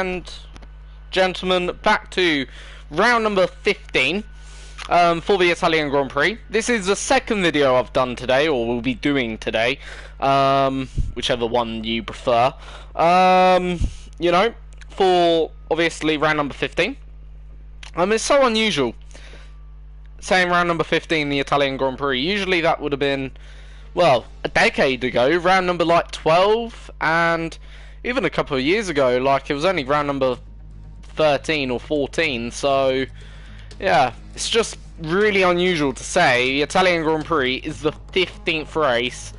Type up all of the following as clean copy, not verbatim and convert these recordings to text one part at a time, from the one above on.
and gentlemen, back to round number 15 for the Italian Grand Prix. This is the second video I've done today, or will be doing today, whichever one you prefer. You know, for obviously round number 15. It's so unusual saying round number 15 the Italian Grand Prix. Usually that would have been, well, a decade ago, round number like 12, and even a couple of years ago, like it was only round number 13 or 14, so yeah, it's just really unusual to say the Italian Grand Prix is the 15th race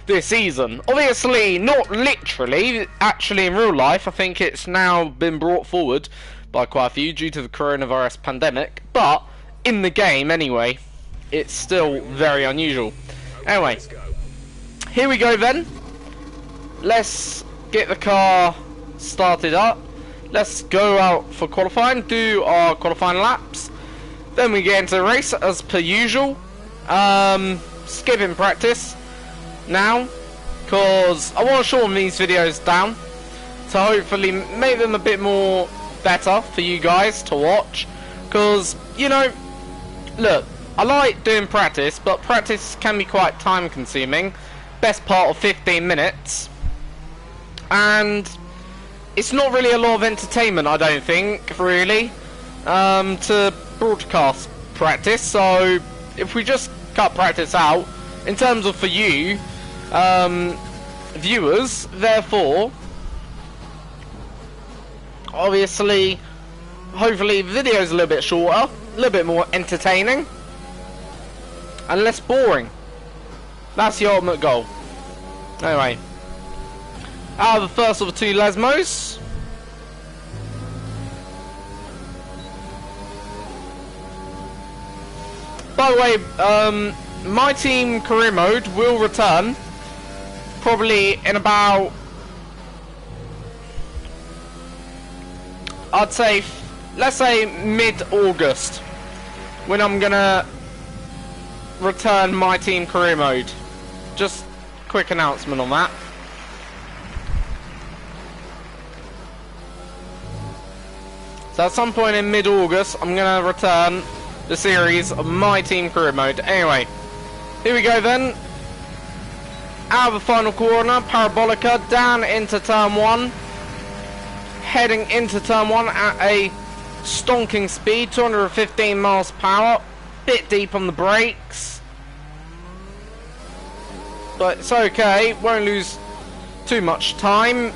this season. Obviously, not literally, actually in real life, I think it's now been brought forward by quite a few due to the coronavirus pandemic, but in the game anyway, it's still very unusual. Anyway, here we go then. Let's get the car started up. Let's go out for qualifying, do our qualifying laps. Then we get into the race as per usual. Skipping practice now, because I want to shorten these videos down to hopefully make them a bit more better for you guys to watch. Because, you know, look, I like doing practice, but practice can be quite time consuming. Best part of 15 minutes. And it's not really a lot of entertainment, I don't think, really, to broadcast practice. So if we just cut practice out, in terms of for you, viewers, therefore, obviously, hopefully the video is a little bit shorter, a little bit more entertaining, and less boring. That's the ultimate goal. Anyway, out of the first of the two Lesmos. By the way, my team career mode will return probably in about, I'd say, let's say mid-August, when I'm gonna return my team career mode. Just quick announcement on that. So at some point in mid-August, I'm going to return the series of my team career mode. Anyway, here we go then. Out of the final corner, Parabolica, down into turn 1. Heading into turn 1 at a stonking speed, 215 miles per hour. Bit deep on the brakes. But it's okay, won't lose too much time.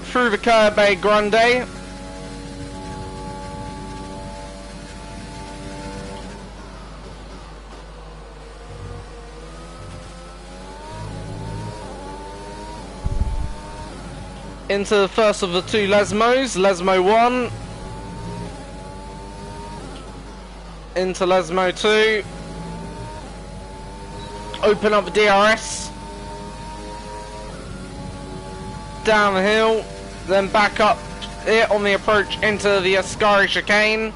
Through the Curve Grande. Into the first of the two Lesmos, Lesmo 1. Into Lesmo 2. Open up the DRS. Down the hill. Then back up it on the approach into the Ascari chicane.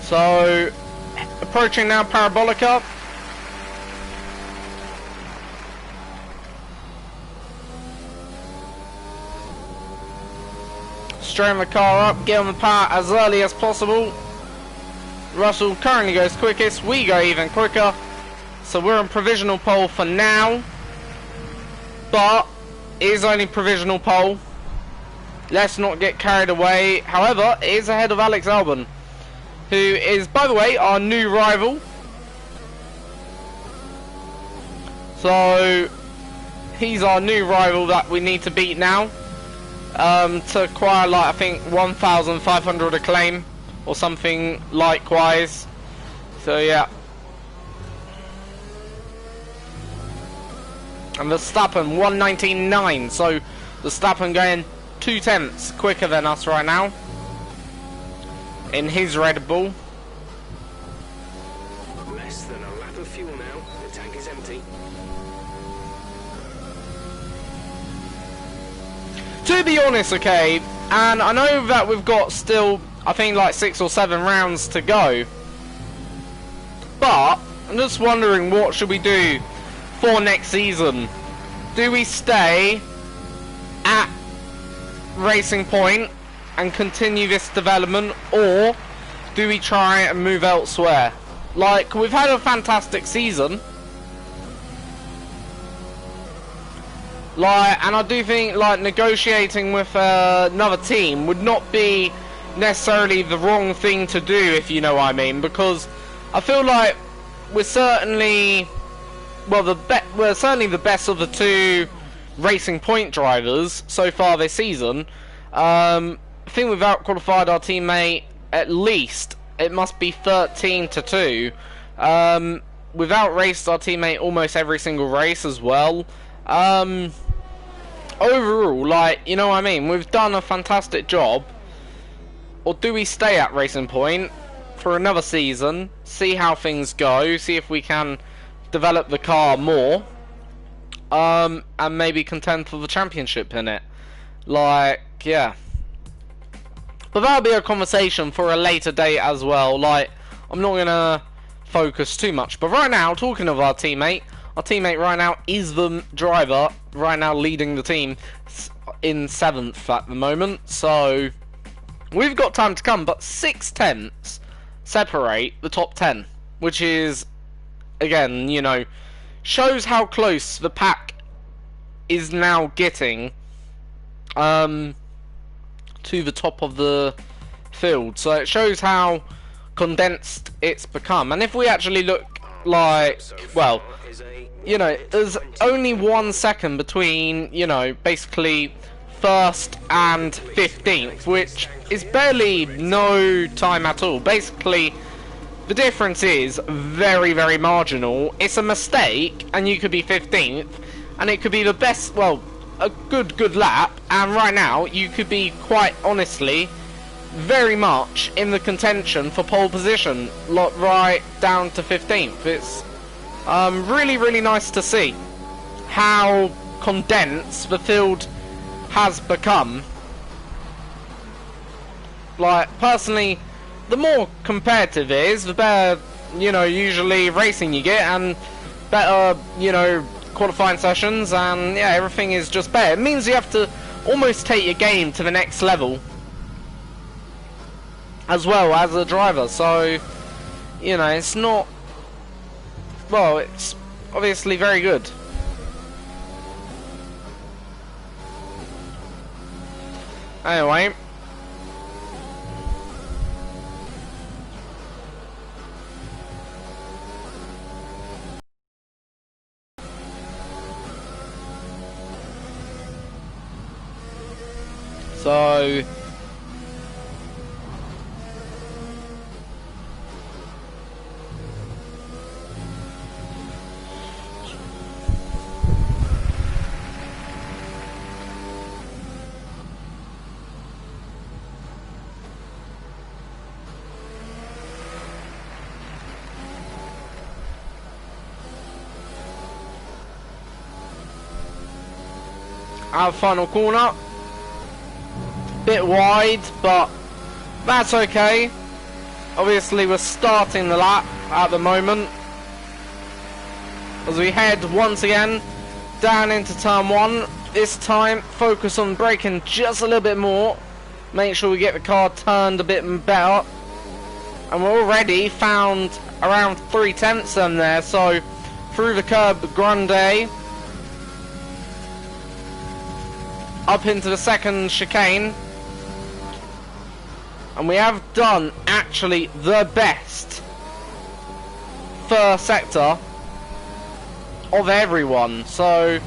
So, approaching now Parabolica. Straighten the car up, get on the power as early as possible. Russell currently goes quickest, we go even quicker, so we're on provisional pole for now, but it is only provisional pole. Let's not get carried away. However, it is ahead of Alex Albon, who is, by the way, our new rival. So he's our new rival that we need to beat now, to acquire, like, I think 1,500 acclaim or something likewise. So yeah. And Verstappen 119.9, so Verstappen going 0.2 quicker than us right now in his Red Bull. Less than a lap of fuel now. The tank is empty. To be honest, okay, and I know that we've got still, I think, like 6 or 7 rounds to go. I'm just wondering, what should we do for next season? Do we stay at Racing Point and continue this development, or do we try and move elsewhere? Like, we've had a fantastic season. Like, and I do think, like, negotiating with another team would not be necessarily the wrong thing to do, if you know what I mean, because I feel like we're certainly, well, we're certainly the best of the two Racing Point drivers so far this season. I think we've out-qualified our teammate at least. It must be 13-2. We've out-raced our teammate almost every single race as well. Overall, like, you know what I mean, we've done a fantastic job. Or do we stay at Racing Point for another season, see how things go, see if we can develop the car more, and maybe contend for the championship in it? Like, yeah. But that'll be a conversation for a later date as well. Like, I'm not gonna focus too much. But right now, talking of our teammate right now is the driver, right now leading the team in 7th at the moment. So, we've got time to come, but 6 tenths separate the top 10. Which is, again, you know, shows how close the pack is now getting to the top of the field. So it shows how condensed it's become. And if we actually look, like, well, you know, there's only 1 second between, you know, basically 1st and 15th, which is barely no time at all. Basically, the difference is very, very marginal. It's a mistake, and you could be 15th, and it could be the best, well, a good lap, and right now, you could be, quite honestly, very much in the contention for pole position, right down to 15th. It's really, really nice to see how condensed the field has become. Like, personally, the more competitive it is, the better, you know, usually racing you get, and better, you know, qualifying sessions, and yeah, everything is just better. It means you have to almost take your game to the next level as well as a driver. So, you know, it's not, well, it's obviously very good. Anyway, so our final corner, bit wide, but that's okay. Obviously, we're starting the lap at the moment as we head once again down into turn 1. This time, focus on braking just a little bit more, make sure we get the car turned a bit better, and we're already found around 3 tenths in there. So through the curb grande, up into the second chicane, and we have done actually the best first sector of everyone. So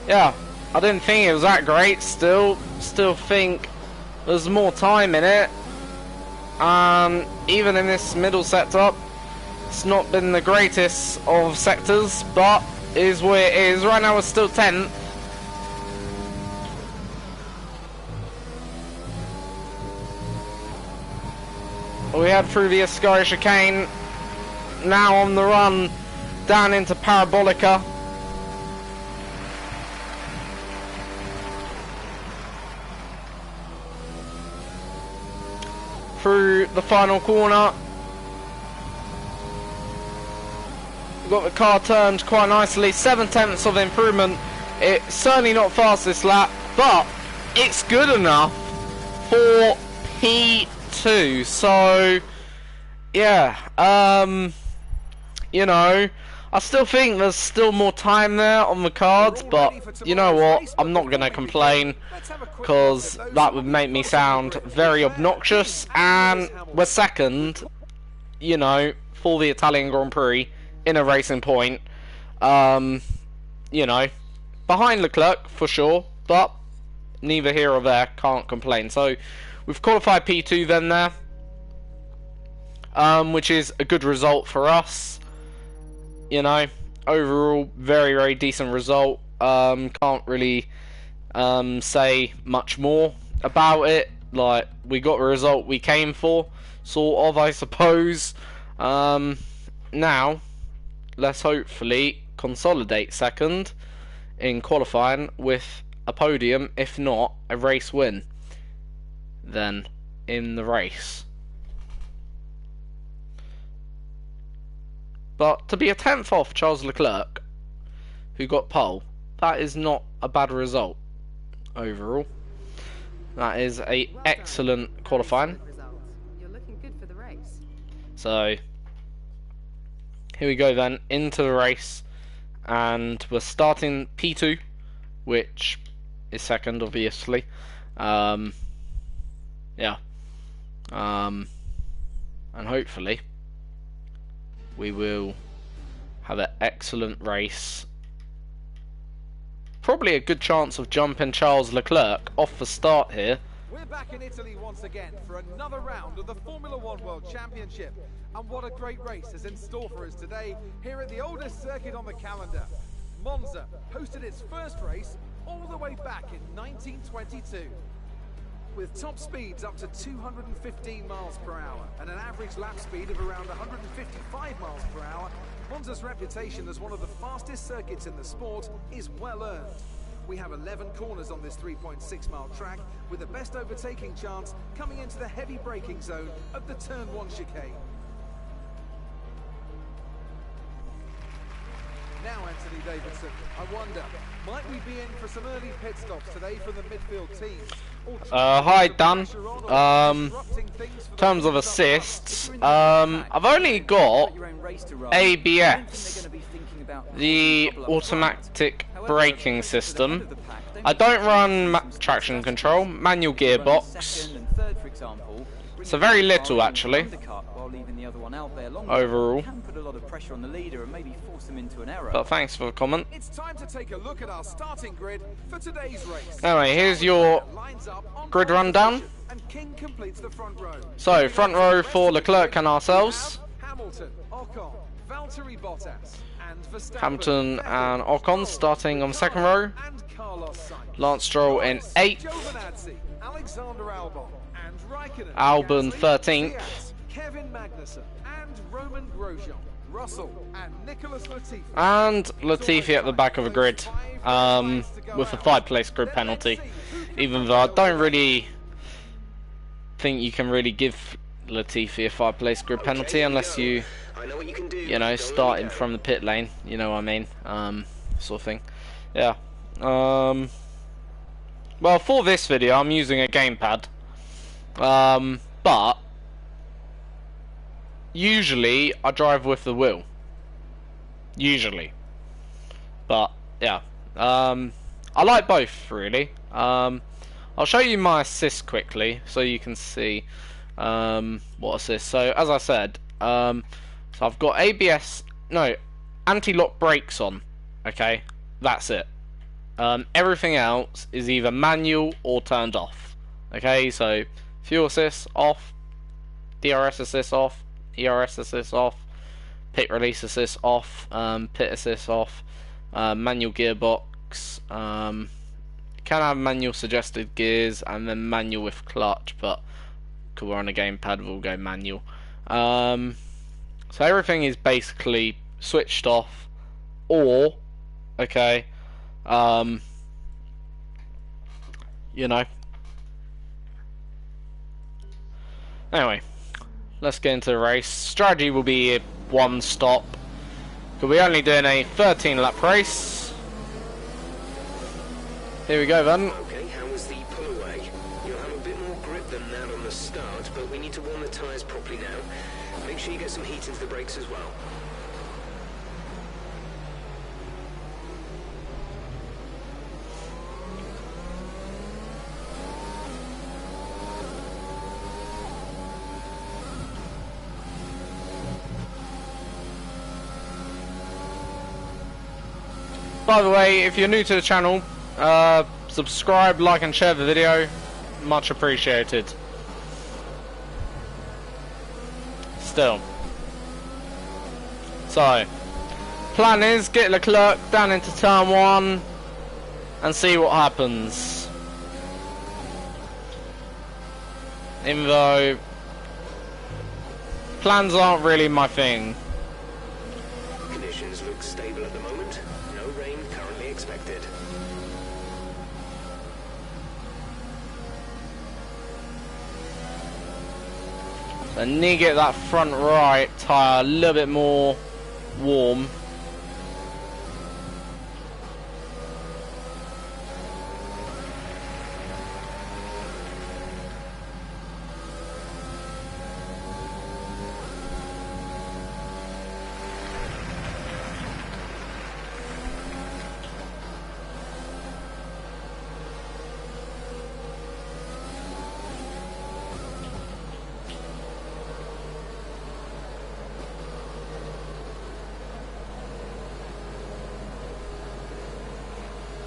yeah, I didn't think it was that great. Still think there's more time in it. Even in this middle sector, it's not been the greatest of sectors, but it is what it is. Right now we're still 10th. We head through the Ascari chicane, now on the run down into Parabolica. Through the final corner. got the car turned quite nicely. 7/10 of improvement. It's certainly not fast this lap, but it's good enough for P2. So yeah, you know, I still think there's still more time there on the cards, but you know what, I'm not going to complain, because that would make me sound very obnoxious, and we're second, you know, for the Italian Grand Prix in a racing point, you know, behind Leclerc for sure, but neither here or there, can't complain. So we've qualified P2 then there, which is a good result for us. You know, overall, very, very decent result. Can't really say much more about it. Like, we got the result we came for, sort of, I suppose. Now, let's hopefully consolidate second in qualifying with a podium, if not a race win, then in the race. But to be a 10th off Charles Leclerc, who got pole, that is not a bad result overall. That is a excellent qualifying. You're looking good for the race. So here we go then into the race, and we're starting P2, which is second, obviously. Yeah. And hopefully we will have an excellent race. Probably a good chance of jumping Charles Leclerc off the start here. We're back in Italy once again for another round of the Formula One World Championship. And what a great race is in store for us today here at the oldest circuit on the calendar. Monza hosted its first race all the way back in 1922. With top speeds up to 215 miles per hour and an average lap speed of around 155 miles per hour, Monza's reputation as one of the fastest circuits in the sport is well earned. We have 11 corners on this 3.6 mile track, with the best overtaking chance coming into the heavy braking zone of the turn 1 chicane. Now, Anthony Davidson, I wonder, might we be in for some early pit stops today from the midfield teams? Hi Dan. In terms of assists, I've only got ABS, the automatic braking system. I don't run traction control, manual gearbox, so very little actually overall. But thanks for the comment. It's time to take a look at our starting grid for today's race. Anyway, here's your grid rundown. And King completes the front row. So, front row for Leclerc and ourselves. Hamilton, Ocon, Valtteri Bottas, and Verstappen. Hamilton and Ocon starting on the second row. And Carlos Sainz. Lance Stroll in 8th. Giovinazzi, Alexander Albon, and Raikkonen. Albon Gasly, 13th. Diaz, Kevin Magnussen, and Roman Grosjean. Russell and Nicholas Latifi. And Latifi at the back of the grid, with a 5-place grid penalty. Even though I don't really think you can really give Latifi a 5-place grid penalty unless you know, starting from the pit lane. You know what I mean? Sort of thing. Yeah. Well, for this video, I'm using a gamepad. But usually I drive with the wheel. Usually. But yeah. I like both really. I'll show you my assist quickly so you can see what assist. So as I said, so I've got ABS, no, anti-lock brakes on. Okay, that's it. Everything else is either manual or turned off. Okay, so fuel assist off, DRS assist off, ERS assist off, pit release assist off, pit assist off, manual gearbox, can have manual suggested gears, and then manual with clutch, but because we're on a gamepad we'll go manual. So everything is basically switched off, or okay, you know. Anyway, let's get into the race. Strategy will be one stop, We're only doing a 13 lap race. Here we go then. Okay, how was the pull away? You'll have a bit more grip than that on the start, but we need to warm the tyres properly now. Make sure you get some heat into the brakes as well. By the way, if you're new to the channel, subscribe, like and share the video. Much appreciated. Still. So, plan is get Leclerc down into turn 1 and see what happens. Even though plans aren't really my thing. Conditions look stable at the moment. No rain currently expected. I need to get that front right tyre a little bit more warm.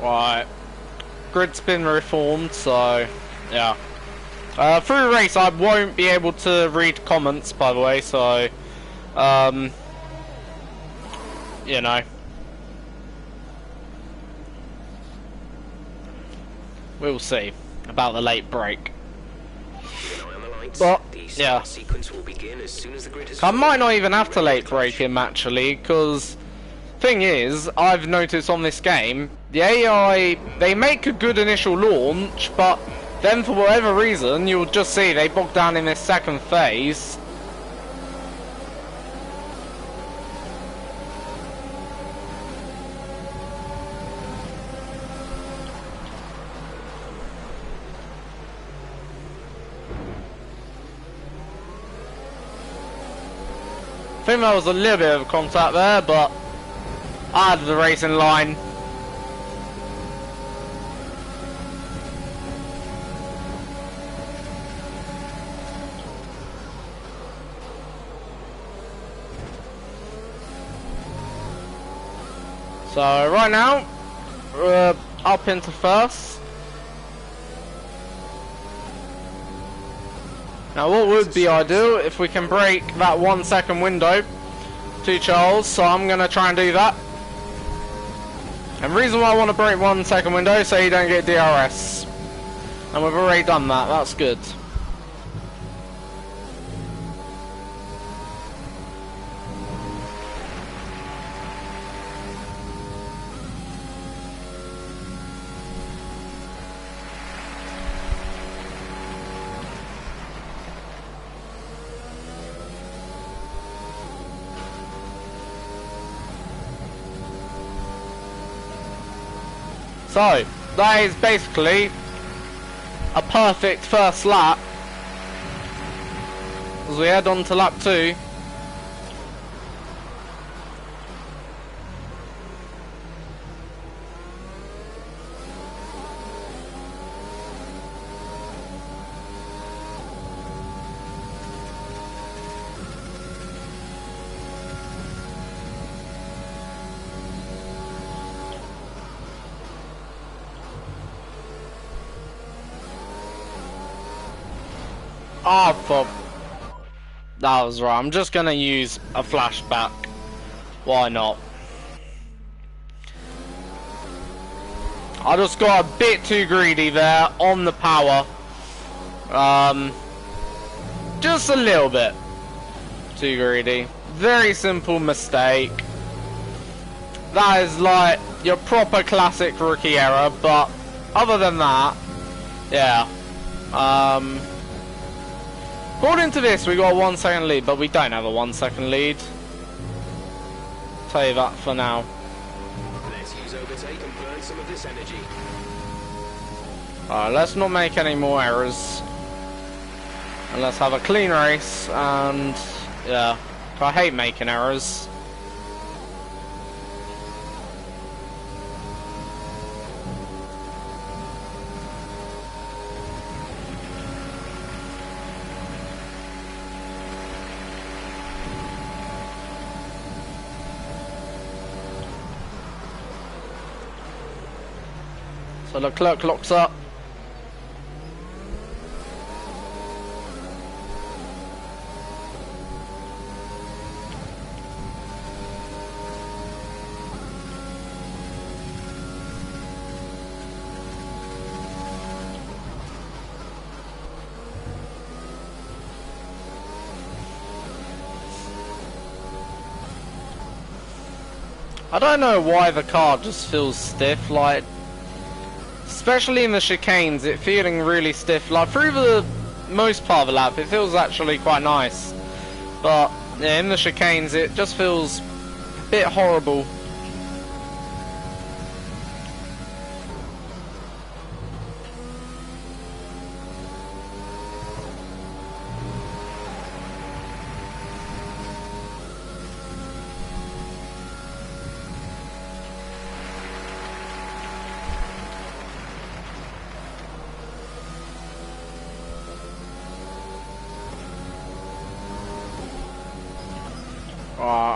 Right, grid's been reformed, so yeah. Through the race, I won't be able to read comments, by the way, so you know, we'll see about the late break. Keep an eye on the lights. But The yeah, start sequence will begin as soon as the grid is I might not formed. even have to Ready late to clutch. break him actually, because thing is, I've noticed on this game, the AI, they make a good initial launch, but then for whatever reason, you'll just see they bog down in this second phase. I think there was a little bit of contact there, but I had the race in line. So right now, we're up into first. Now what would be ideal if we can break that 1 second window to Charles, so I'm going to try and do that. And the reason why I want to break 1 second window is so you don't get DRS. And we've already done that, that's good. So, that is basically a perfect first lap as we head on to lap 2. Oh, fuck. That was right. I'm just going to use a flashback. Why not? I just got a bit too greedy there on the power. Just a little bit too greedy. Very simple mistake. That is like your proper classic rookie error, but other than that, yeah. According to this, we got a 1 second lead, but we don't have a 1 second lead. tell you that for now. Let's use overtake and burn some of this energy. Alright, let's not make any more errors. And let's have a clean race, and yeah, I hate making errors. So Leclerc locks up. I don't know why the car just feels stiff, like, especially in the chicanes, it's feeling really stiff. Like, through the most part of the lap, it feels actually quite nice. But, yeah, in the chicanes, it just feels a bit horrible.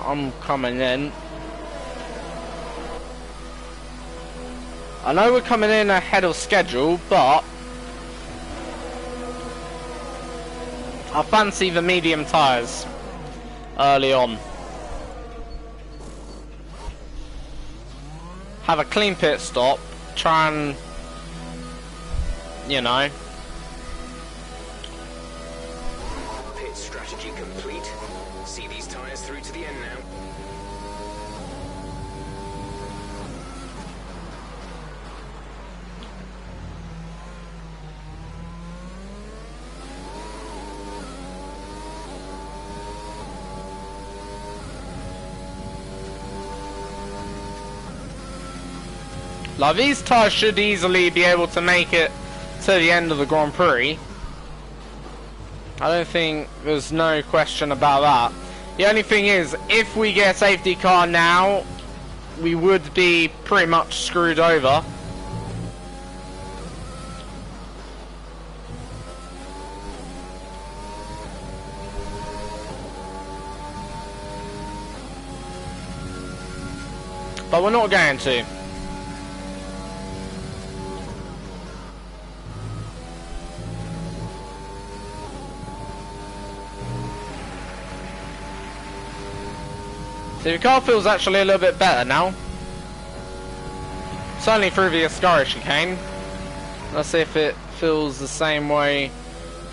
I'm coming in. I know we're coming in ahead of schedule, but I fancy the medium tyres early on. Have a clean pit stop, try and, you know. Pit strategy complete. See these tyres through to the end now. Like, these tyres should easily be able to make it to the end of the Grand Prix. I don't think there's no question about that. The only thing is, if we get a safety car now, we would be pretty much screwed over. But we're not going to. So the car feels actually a little bit better now. Certainly through the Ascari chicane. Let's see if it feels the same way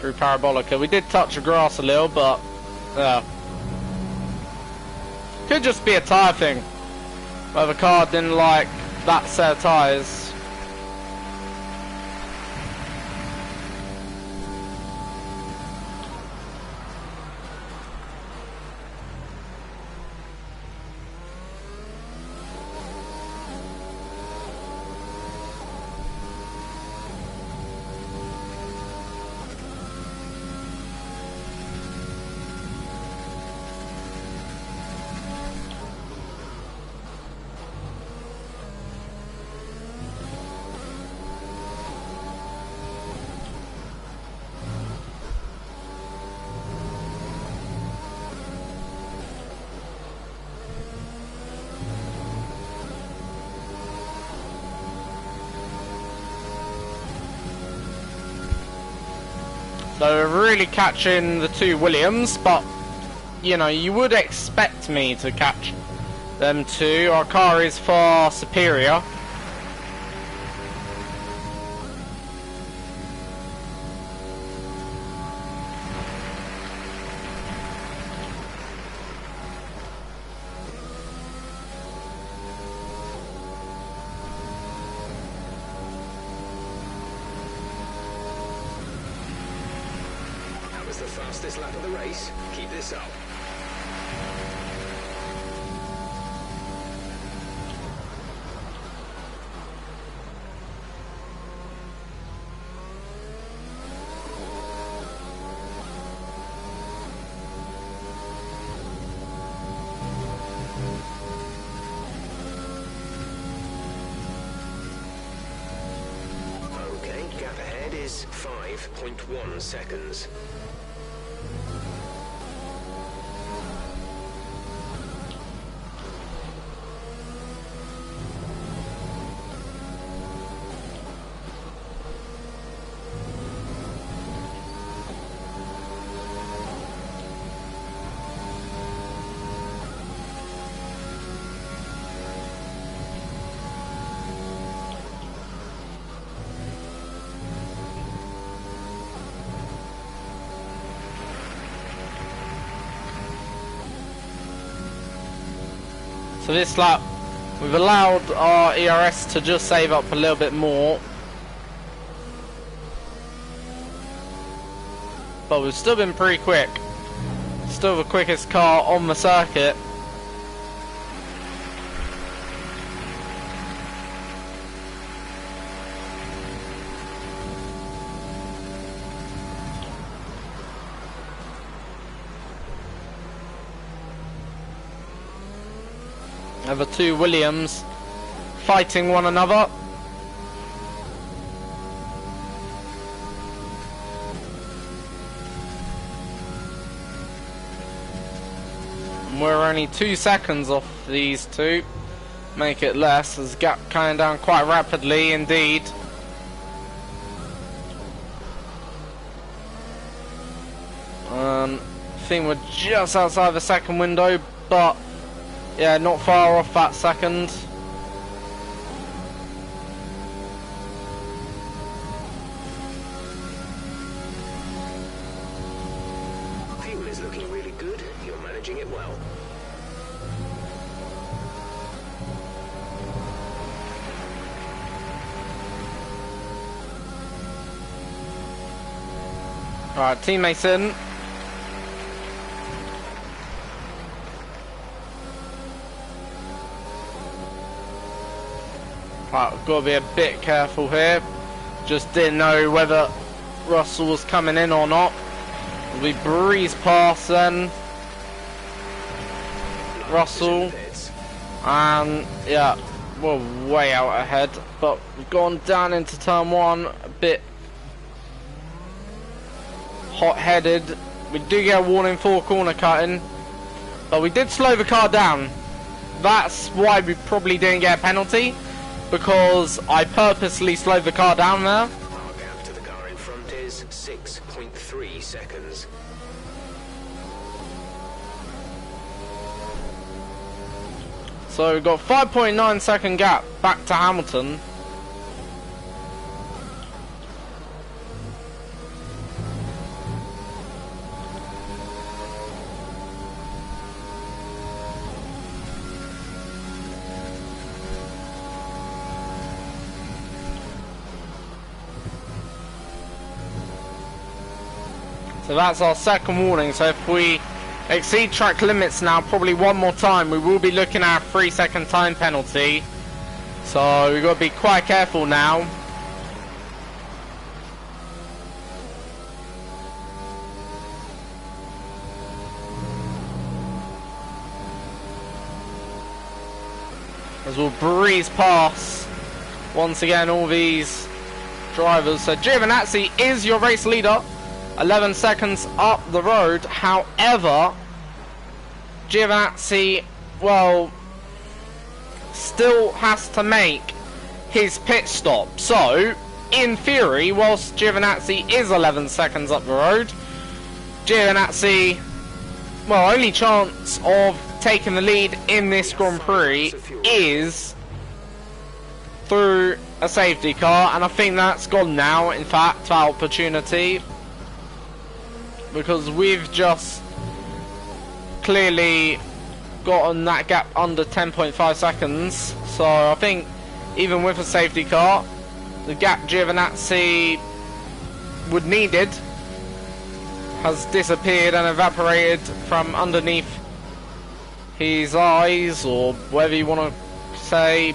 through Parabolica. We did touch the grass a little, but yeah. Could just be a tyre thing, where the car didn't like that set of tyres. So we're really catching the two Williams, but you know, you would expect me to catch them two. Our car is far superior. The fastest lap of the race. Keep this up. is 5.1 seconds. So this lap, we've allowed our ERS to just save up a little bit more. But we've still been pretty quick. Still the quickest car on the circuit. The two Williams fighting one another. And we're only 2 seconds off these two. Make it less, as the gap coming down quite rapidly indeed. I think we're just outside the second window, but yeah, not far off that second. Fuel is looking really good. You're managing it well. Alright, teammates in. Right, we've got to be a bit careful here. Just didn't know whether Russell was coming in or not. We breezed past then Russell, and yeah, we're way out ahead. But we've gone down into turn one, a bit hot-headed. We do get a warning for corner cutting, but we did slow the car down. That's why we probably didn't get a penalty, because I purposely slowed the car down there. Our gap to the car in front is 6.3 seconds. So we've got 5.9 second gap back to Hamilton. So that's our second warning. So if we exceed track limits now, probably one more time, we will be looking at a 3-second time penalty. So we've got to be quite careful now. As we'll breeze past once again all these drivers. So Giovinazzi is your race leader, 11 seconds up the road. However, Giovinazzi, well, still has to make his pit stop. So, in theory, whilst Giovinazzi is 11 seconds up the road, Giovinazzi, well, only chance of taking the lead in this Grand Prix is through a safety car, and I think that's gone now, in fact, that opportunity, because we've just clearly gotten that gap under 10.5 seconds. So I think even with a safety car, the gap Giovinazzi would needed has disappeared and evaporated from underneath his eyes, or whatever you want to say.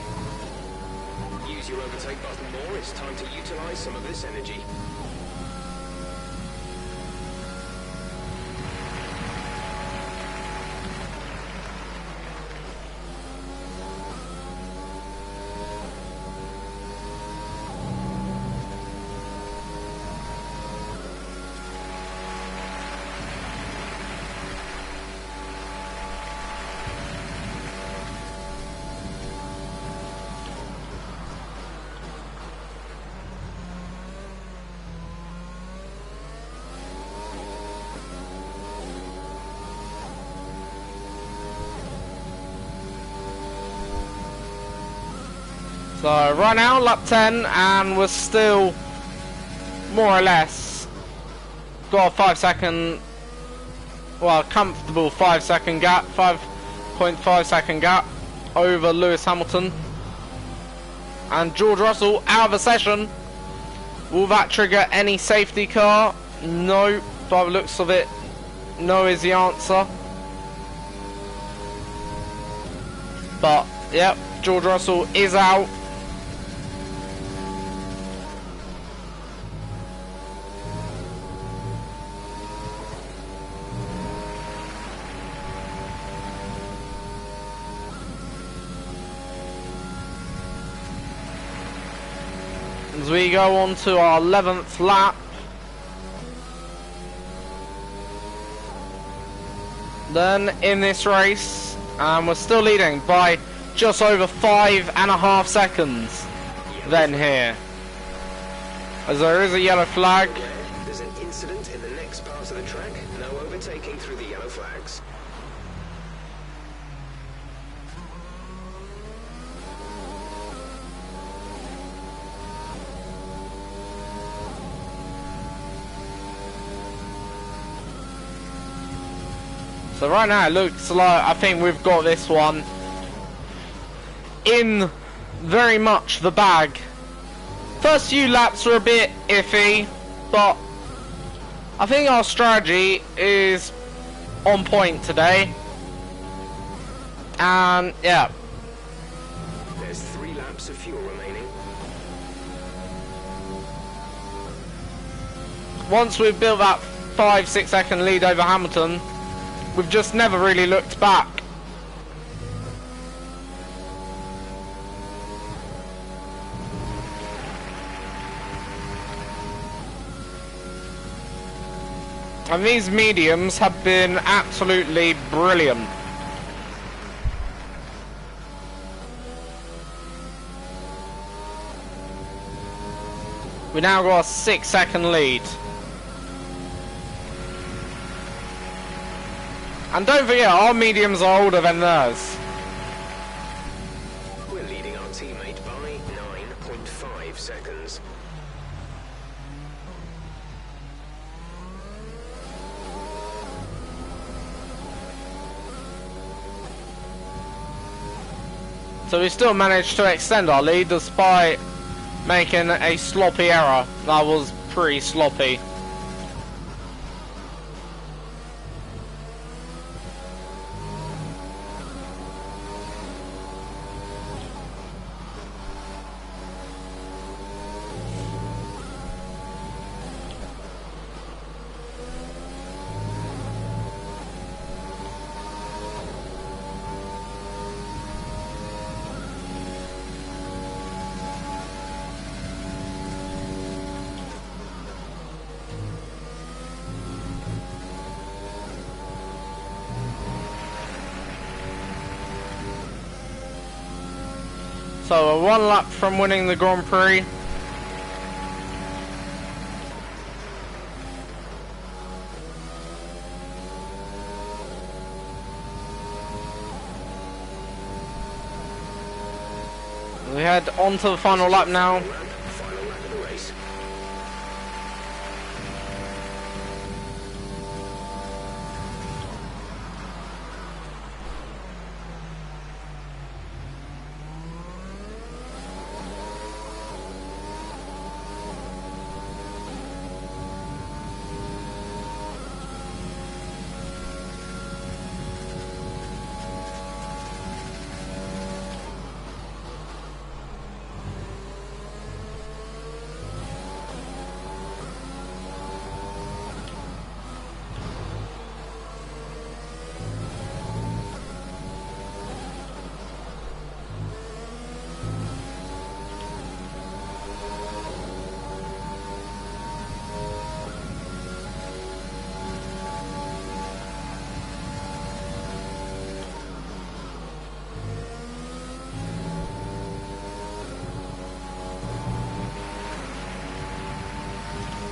Use your overtake button more. It's time to utilize some of this energy. So right now, lap 10, and we're still more or less got a 5 second, well, comfortable 5 second gap, 5.5 second gap over Lewis Hamilton. And George Russell out of the session. Will that trigger any safety car? No, by the looks of it, no is the answer. But, yep, George Russell is out. As we go on to our 11th lap. Then in this race, and we're still leading by just over 5.5 seconds. Then here, as there is a yellow flag. There's an incident in the next part of the track. No overtaking through the yellow flags. So right now it looks like I think we've got this one in very much the bag. First few laps were a bit iffy, but I think our strategy is on point today. And yeah. There's 3 laps of fuel remaining. Once we've built that 5-6 second lead over Hamilton, we've just never really looked back. And these mediums have been absolutely brilliant. We now got a 6 second lead. And don't forget, our mediums are older than theirs. We're leading our teammate by 9.5 seconds. So we still managed to extend our lead despite making a sloppy error. That was pretty sloppy. So we're 1 lap from winning the Grand Prix. We head on to the final lap now. Final lap of the race.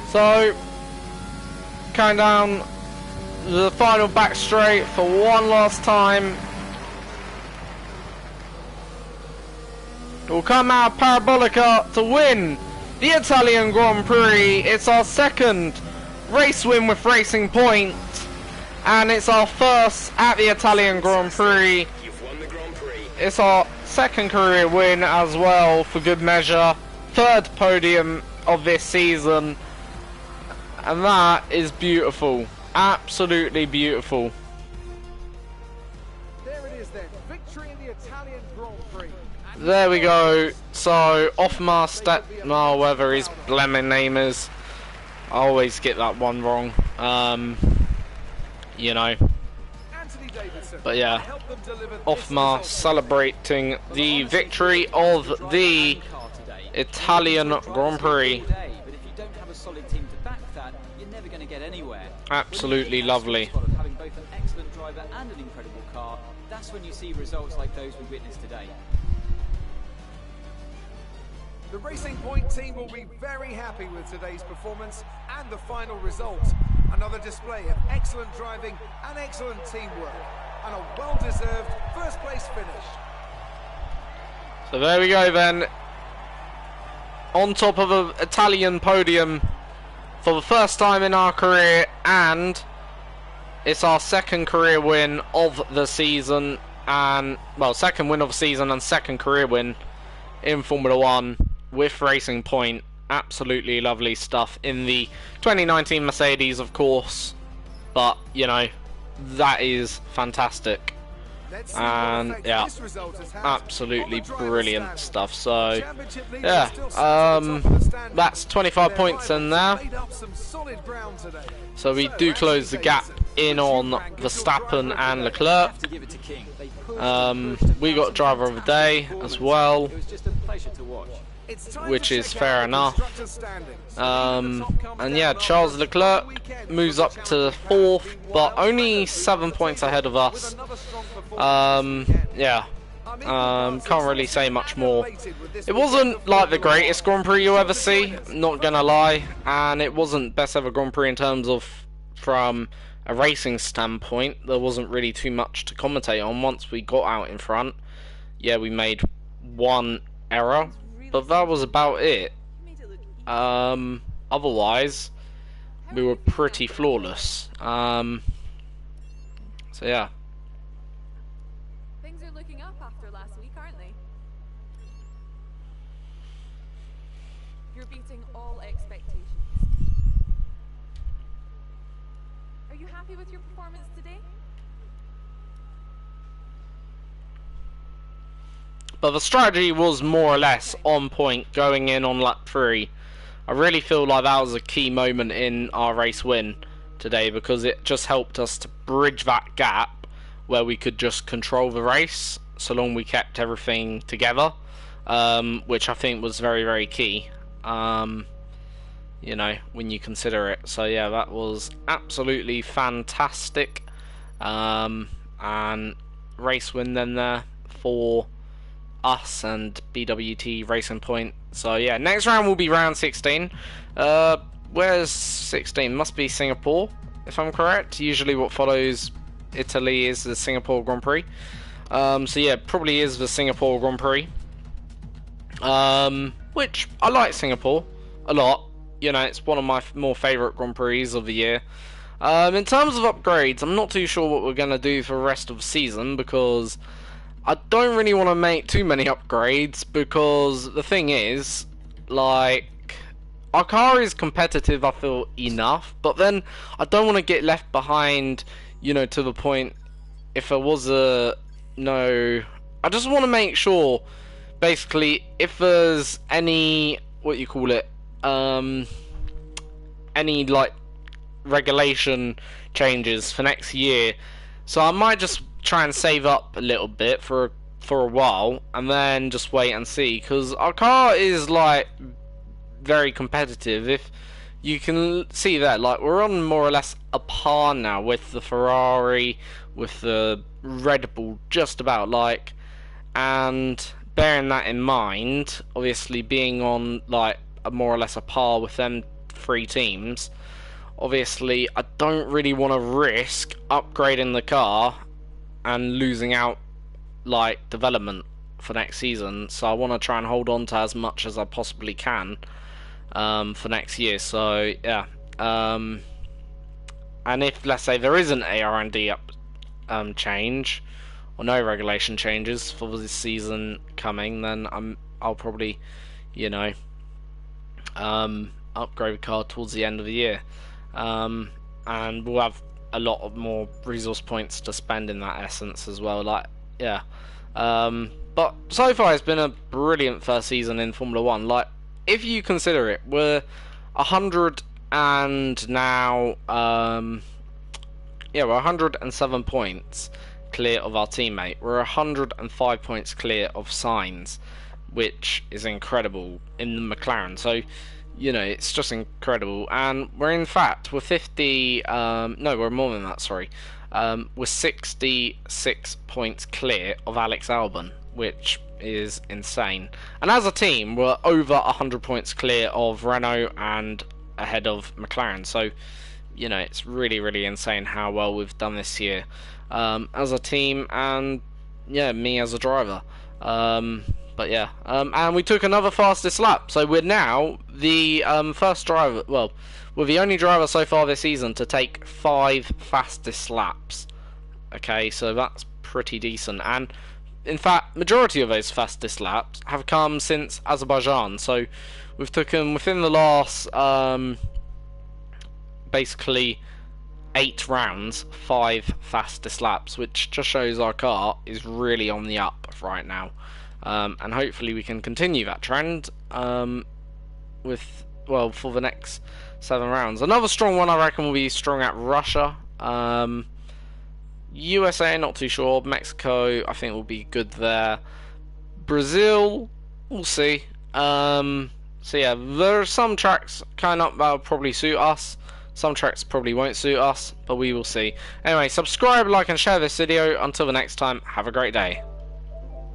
So, coming down the final back straight for one last time. will come out Parabolica to win the Italian Grand Prix. It's our second race win with Racing Point, and it's our first at the Italian Grand Prix. You've won the Grand Prix. It's our second career win as well, for good measure. Third podium of this season, and that is beautiful. Absolutely beautiful. There it is then, victory in the Italian Grand Prix. And There we go. So Offmar Stetmar, whatever his blemmin name is, I always get that one wrong. You know. Anthony Davidson But yeah, helped them deliver this Offmar result. celebrating the victory of the Italian Grand Prix. But if you don't have a solid team to back that, you're never going to get anywhere. Absolutely When you get that lovely. sweet spot of having both an excellent driver and an incredible car, that's when you see results like those we witnessed today. The Racing Point team will be very happy with today's performance and the final result. Another display of excellent driving and excellent teamwork, and a well-deserved first place finish. So there we go then. On top of an Italian podium for the first time in our career, and it's our second career win of the season, and well, second win of the season and second career win in Formula 1 with Racing Point. Absolutely lovely stuff in the 2019 Mercedes, of course, but you know, that is fantastic. Let's see And, what effect yeah, this result has had absolutely on the driver's brilliant standing. stuff. So Championship leaders yeah, still sit at the top of the standing. that's 25 Their points in rivals there. made up some solid ground today. So we do Anthony close the gap Davidson, in which you on rank as your Verstappen driver of and the day? Leclerc. To give it to King. They pushed Um, and pushed we got and driver of the day fantastic as performance. well. It was just a pleasure to watch. It's time Which to is check fair out the enough. constructors' standings. Even the top comes And down yeah, after Charles a Leclerc strong weekend moves for up the to challenging pack, fourth, being but well only ahead of 7 the points table ahead of with us. another strong performance this weekend. Yeah. I'm equal Can't really parts say much more. elated with this It weekend wasn't of like the Formula greatest One. Grand Prix you'll ever So the see, joiners, not gonna lie, and it wasn't best ever Grand Prix in terms of from a racing standpoint. There wasn't really too much to commentate on once we got out in front. Yeah, we made one error, but that was about it. Otherwise, we were pretty flawless. So yeah. Things are looking up after last week, aren't they? You're beating all expectations. Are you happy with your performance today? But the strategy was more or less on point going in on lap 3. I really feel like that was a key moment in our race win today, because it just helped us to bridge that gap where we could just control the race so long we kept everything together, which I think was very, very key, you know, when you consider it. So yeah, that was absolutely fantastic, and race win then there for us and BWT Racing Point. So yeah, next round will be round 16. Where's 16? Must be Singapore, if I'm correct. Usually what follows Italy is the Singapore Grand Prix. So yeah, probably is the Singapore Grand Prix. Which I like Singapore a lot. You know, it's one of my more favourite Grand Prix of the year. In terms of upgrades, I'm not too sure what we're going to do for the rest of the season, because I don't really want to make too many upgrades, because the thing is, like, our car is competitive, I feel, enough, but then I don't want to get left behind, you know, to the point, if there was I just want to make sure, basically, if there's any, any, like, regulation changes for next year, so I might just try and save up a little bit for a while and then just wait and see, because our car is like very competitive. If you can see that, like, we're on more or less a par now with the Ferrari, with the Red Bull, just about, like, and bearing that in mind, obviously being on like a more or less a par with them 3 teams, obviously I don't really want to risk upgrading the car and losing out, like, development for next season, so I want to try and hold on to as much as I possibly can for next year. So yeah, and if, let's say, there isn't a R&D change or no regulation changes for this season coming, then I'll probably, you know, upgrade the car towards the end of the year, and we'll have a lot of more resource points to spend in that essence as well. Like, yeah, but so far it's been a brilliant first season in Formula 1. Like, if you consider it, we're 100 and now we're 107 points clear of our teammate. We're 105 points clear of Sainz, which is incredible in the McLaren. So, you know, it's just incredible. And we're 50, no, we're more than that, sorry. We're 66 points clear of Alex Albon, which is insane. And as a team, we're over 100 points clear of Renault and ahead of McLaren. So, you know, it's really, really insane how well we've done this year as a team, and yeah, me as a driver. But yeah, and we took another fastest lap, so we're now the first driver, well, we're the only driver so far this season to take 5 fastest laps. Okay, so that's pretty decent, and in fact, majority of those fastest laps have come since Azerbaijan. So we've taken, within the last basically 8 rounds, 5 fastest laps, which just shows our car is really on the up right now. And hopefully we can continue that trend with, well, for the next 7 rounds. Another strong one I reckon will be strong at Russia. USA, not too sure. Mexico, I think will be good there. Brazil, we'll see. So yeah, there are some tracks kind of that will probably suit us. Some tracks probably won't suit us, but we will see. Anyway, subscribe, like and share this video. Until the next time, have a great day.